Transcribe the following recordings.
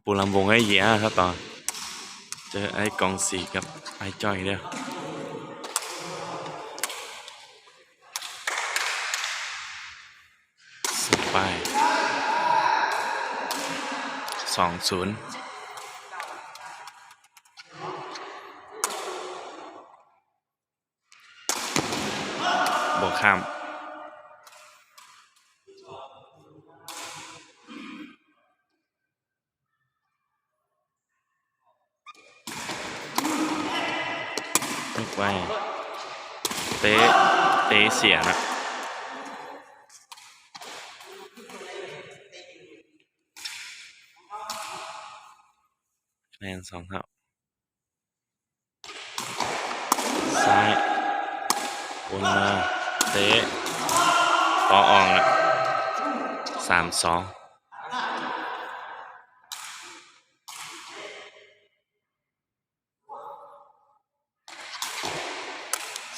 ปูลำวงไอ้เหี้ยครับต่อเจอไอ้กองสีกับไอ้จ้อยเด้อสบาย2-0บวกข้ามนึกไว้เตะเสียนะคะแนน2 เท่าซ้ายวนมาเตะต่ออ่องละ3-2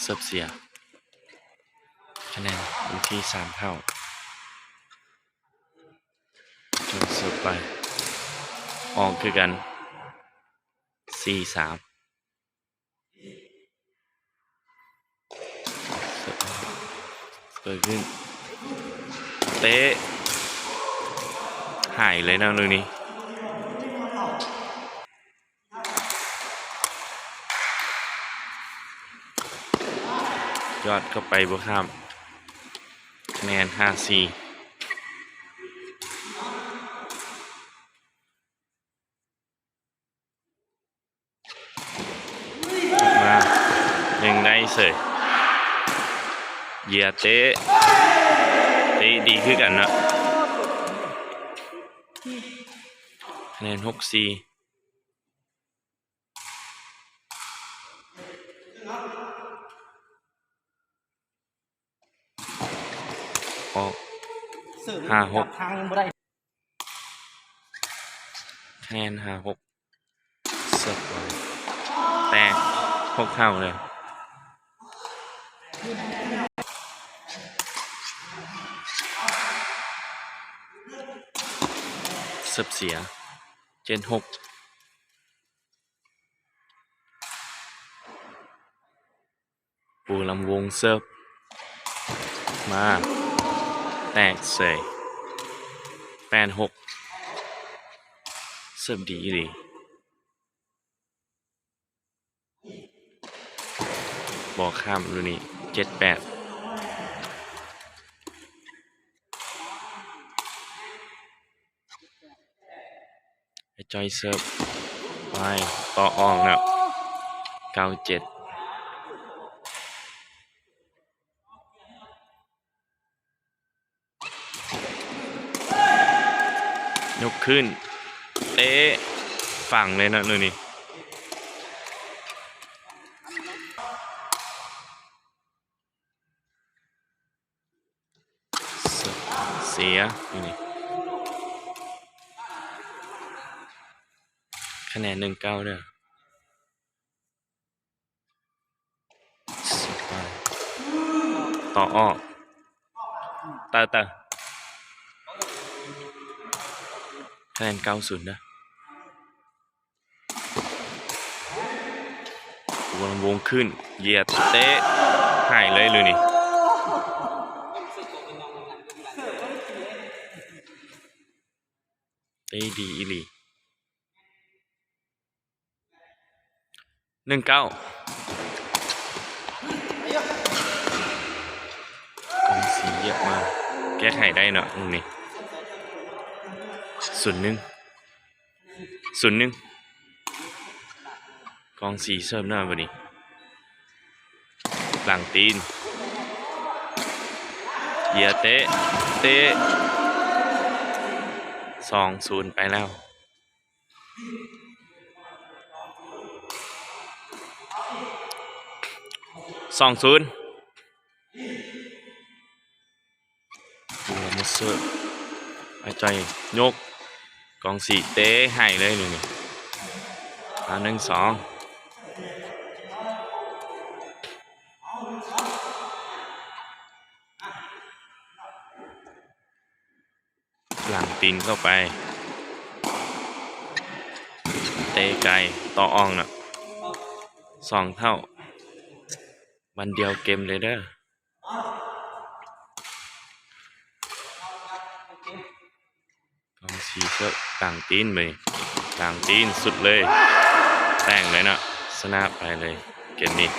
เสิร์ฟเสียคะแนนอยู่ที่3 เท่าจนเสิร์ฟไปออกคือกัน4-3เกิดขึ้นเตะหายเลยนะลูกนี้ยอดก็ไปบวกข้ามคะแนน5-4มายังได้เสยเหยียเตะดีขึ้นกันนะคะแนน6-4ออก5-6คะแนน5-6เสิร์ฟไปแตก6 เท่าเลยเสิร์ฟเสีย7-6ปูลำวงเสิร์ฟมาแตกเสย8-6เสิร์ฟดีบอกข้ามดูนี่7-8ไอ้จอยเสิร์ฟไปต่ออ่องแล้ว9-7ยกขึ้นเตะฝั่งเลยนะนี่เสียนี่คะแนน1-9เด้อต่ออ้อตาคะแนน90นะวงขึ้นเหยียดเตะหายเลยนี่เตะดีอีหลี1-9กองสีเหยียบมาแก้ไขได้เนาะนี่0-1กองสีเสิร์ฟหน้าวันนี้หลังตีนเหยียดเตะ2-0ไปแล้ว2-0มาเสิร์ฟไอ้ใจยกกองสีเตะให้เลยนี่1-2หลังตีนเข้าไป ะไกลต่ออ่องน่ะ2 เท่าวันเดียวเกมเลยเด้อกองสีเสื้อกลางตีนเลยกลางตีนสุดเลยแต่งเลยเนาะชนะไปเลยเกมนี้